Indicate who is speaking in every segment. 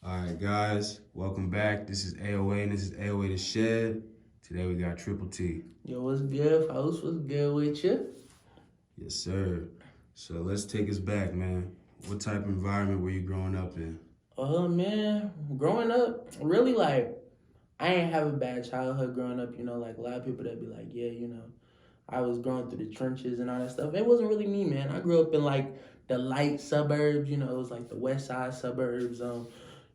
Speaker 1: All right, guys, welcome back. This is AOA and this is AOA The Shed. Today we got Triple T.
Speaker 2: Yo, what's good, folks? What's good with you?
Speaker 1: Yes, sir. So let's take us back, man. What type of environment were you growing up in?
Speaker 2: Man, growing up, really I ain't have a bad childhood growing up. Like a lot of people that be like, yeah, I was growing through the trenches and all that stuff. It wasn't really me, man. I grew up in like the light suburbs. It was like the west side suburbs.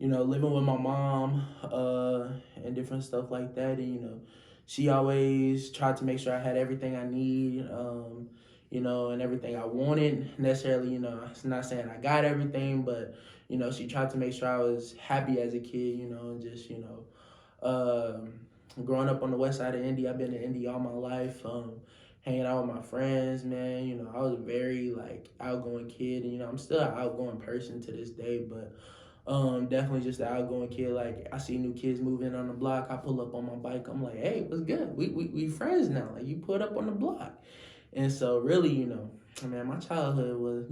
Speaker 2: Living with my mom, and different stuff like that. And she always tried to make sure I had everything I need. And everything I wanted. Necessarily, it's not saying I got everything, but she tried to make sure I was happy as a kid. And just growing up on the west side of Indy. I've been in Indy all my life. Hanging out with my friends, man. I was a very outgoing kid, and I'm still an outgoing person to this day, but definitely just an outgoing kid. Like I see new kids moving on the block, I pull up on my bike. I'm like, hey, what's good? We friends now. Like you put up on the block, and so really, man, my childhood was,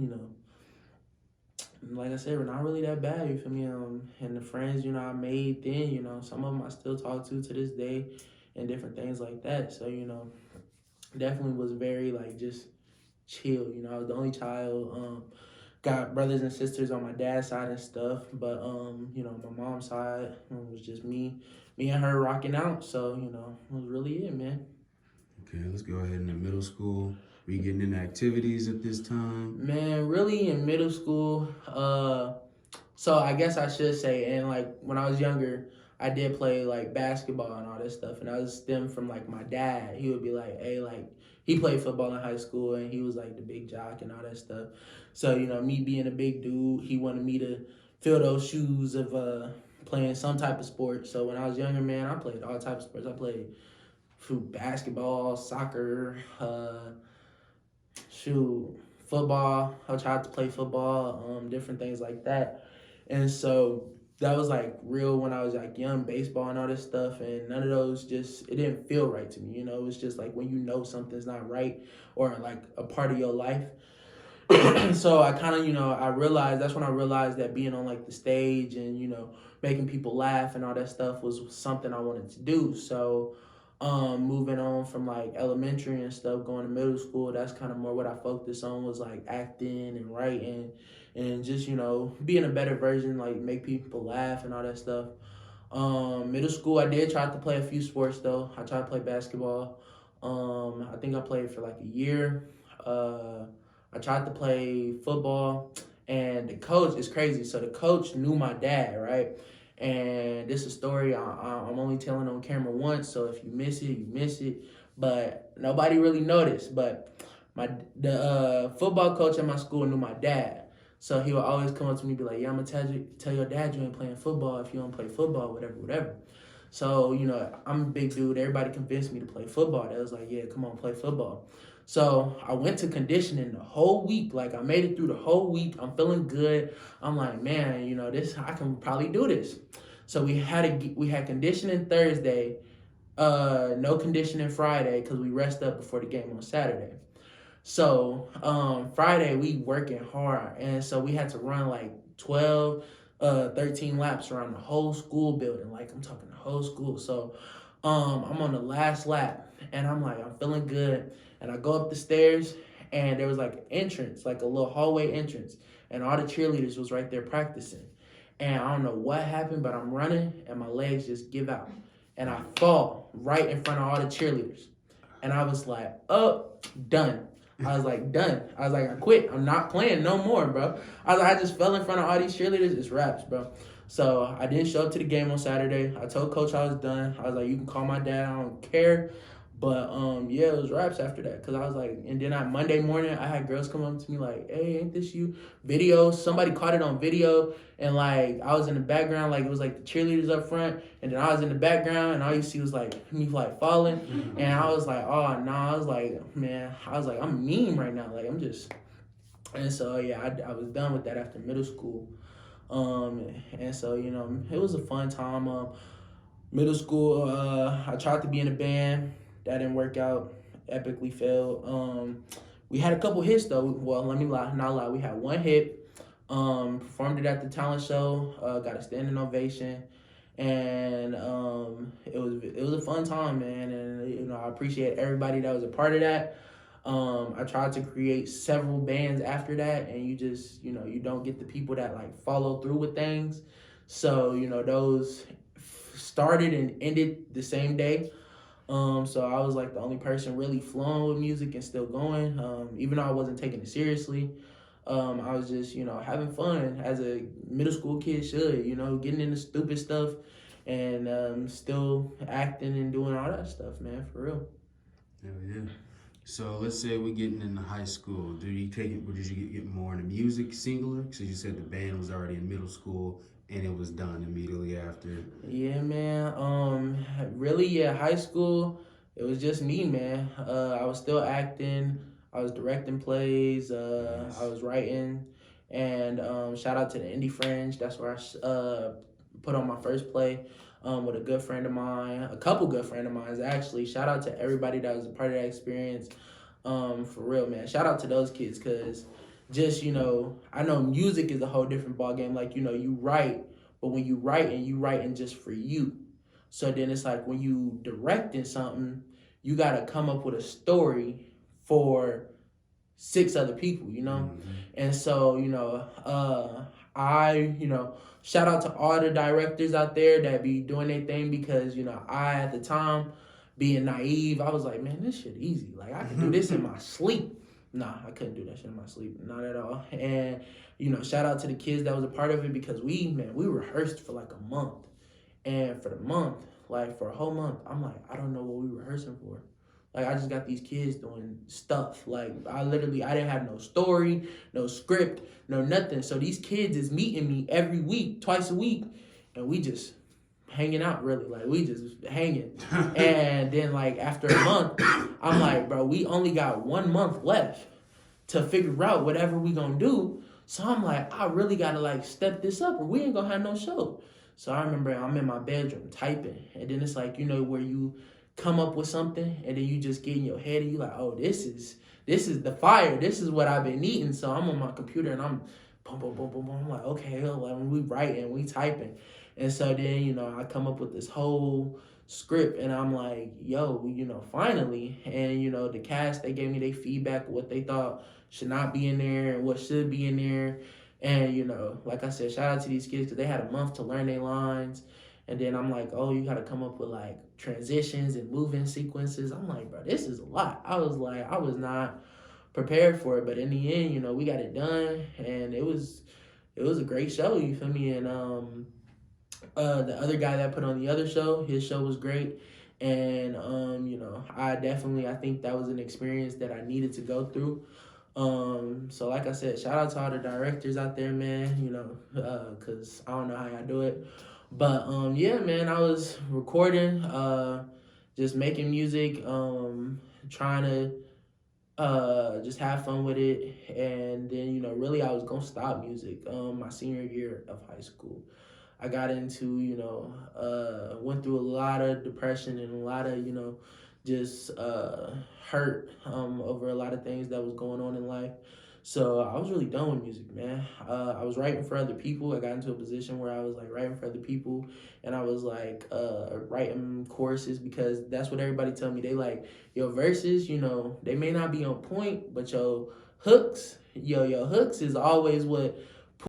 Speaker 2: like I said, not really that bad. You feel me? And the friends, I made then, some of them I still talk to this day, and different things like that. So definitely was very just chill. I was the only child. Got brothers and sisters on my dad's side and stuff, but my mom's side it was just me and her rocking out. So it was really it, man.
Speaker 1: Okay, let's go ahead into middle school. Were you getting into activities at this time?
Speaker 2: Man, really in middle school. So I guess I should say, and when I was younger, I did play basketball and all this stuff, and I was stemmed from my dad. He would be like, hey, he played football in high school, and he was the big jock and all that stuff. So me being a big dude, he wanted me to fill those shoes of playing some type of sport. So when I was younger, man, I played all types of sports. I played basketball, soccer, football. I tried to play football, different things like that. And so that was real when I was young, baseball and all this stuff, and none of those it didn't feel right to me. It was just when something's not right or a part of your life. So I kind of, I realized that's when I realized that being on the stage and making people laugh and all that stuff was something I wanted to do. So moving on from elementary and stuff, going to middle school, that's kind of more what I focused on was acting and writing and just being a better version, make people laugh and all that stuff. Middle school, I did try to play a few sports though. I tried to play basketball. I think I played for a year. I tried to play football, and the coach is crazy. So the coach knew my dad, right? And this is a story I'm only telling on camera once, so if you miss it, you miss it. But nobody really noticed. But the football coach at my school knew my dad. So he would always come up to me and be like, yeah, I'm going to tell your dad you ain't playing football if you don't play football, whatever. So, I'm a big dude. Everybody convinced me to play football. They was like, yeah, come on, play football. So I went to conditioning the whole week. I made it through the whole week. I'm feeling good. I'm like, man, I can probably do this. So we had conditioning Thursday, no conditioning Friday because we rest up before the game on Saturday. So Friday we working hard, and so we had to run 12, 13 laps around the whole school building. I'm talking the whole school. So I'm on the last lap, and I'm feeling good. And I go up the stairs, and there was an entrance, a little hallway entrance. And all the cheerleaders was right there practicing. And I don't know what happened, but I'm running, and my legs just give out. And I fall right in front of all the cheerleaders. And I was like, oh, done. I was done. I was I quit. I'm not playing no more, bro. I just fell in front of all these cheerleaders. It's raps, bro. So I didn't show up to the game on Saturday. I told coach I was done. I was you can call my dad. I don't care. But yeah, it was raps after that. Cause I was and then on Monday morning, I had girls come up to me hey, ain't this you? Video. Somebody caught it on video, and I was in the background, it was the cheerleaders up front, and then I was in the background, and all you see was me falling, and I was oh no, I was man, I was I'm a meme right now, I'm just, and so yeah, I was done with that after middle school, and so it was a fun time. Middle school, I tried to be in a band. That didn't work out. Epically failed. We had a couple hits though. Well, let me not lie. We had one hit. Performed it at the talent show. Got a standing ovation, and it was a fun time, man. And I appreciate everybody that was a part of that. I tried to create several bands after that, and you don't get the people that like follow through with things. So those started and ended the same day. So I was like the only person really flowing with music and still going, even though I wasn't taking it seriously. I was just, having fun as a middle school kid should, getting into stupid stuff and still acting and doing all that stuff, man, for real.
Speaker 1: Hell yeah. So let's say we're getting into high school. Did you get more into music singular? So you said the band was already in middle school and it was done immediately after.
Speaker 2: Yeah, man. Really, yeah, high school, it was just me, man. I was still acting. I was directing plays.
Speaker 1: Nice.
Speaker 2: I was writing. And shout out to the Indie Fringe. That's where I put on my first play with a good friend of mine, a couple good friend of mine, actually. Shout out to everybody that was a part of that experience. For real, man. Shout out to those kids because just, I know music is a whole different ballgame. Like, you write, but when you writing just for you. So then it's like when you directing something, you got to come up with a story for 6 other people,
Speaker 1: Mm-hmm.
Speaker 2: And so, shout out to all the directors out there that be doing their thing because, I, at the time, being naive, I was like, man, this shit easy. Like, I can do this in my sleep. Nah, I couldn't do that shit in my sleep. Not at all. And, shout out to the kids that was a part of it because we rehearsed for like a month. And for the month, like for a whole month, I'm like, I don't know what we rehearsing for. Like, I just got these kids doing stuff. Like, I didn't have no story, no script, no nothing. So these kids is meeting me every week, twice a week. And we just hanging out, really. Like, we just hanging. And then, like, after a month, I'm like, bro, we only got 1 month left to figure out whatever we gonna do. So I'm like, I really gotta, like, step this up or we ain't gonna have no show. So I remember I'm in my bedroom typing. And then it's like, where you come up with something and then you just get in your head and you like, oh, this is the fire. This is what I've been eating. So I'm on my computer and I'm boom, boom, boom, boom, boom. I'm like, okay, when we writing, we typing. And so then, I come up with this whole script and I'm like, yo, finally. And, the cast, they gave me their feedback of what they thought should not be in there and what should be in there. And, like I said, shout out to these kids because they had a month to learn their lines. And then I'm like, oh, you got to come up with like transitions and moving sequences. I'm like, bro, this is a lot. I was not prepared for it. But in the end, we got it done. And it was a great show, you feel me? And the other guy that put on the other show, his show was great. And, I think that was an experience that I needed to go through. So like I said, shout out to all the directors out there, man, because I don't know how y'all do it. But yeah, man, I was recording, just making music, trying to just have fun with it. And then, really I was going to stop music my senior year of high school. I got into, went through a lot of depression and a lot of, just hurt over a lot of things that was going on in life. So I was really done with music, man. I was writing for other people. I got into a position where I was like writing for other people, and I was like writing choruses because that's what everybody tell me. They like your verses, they may not be on point, but your hooks is always what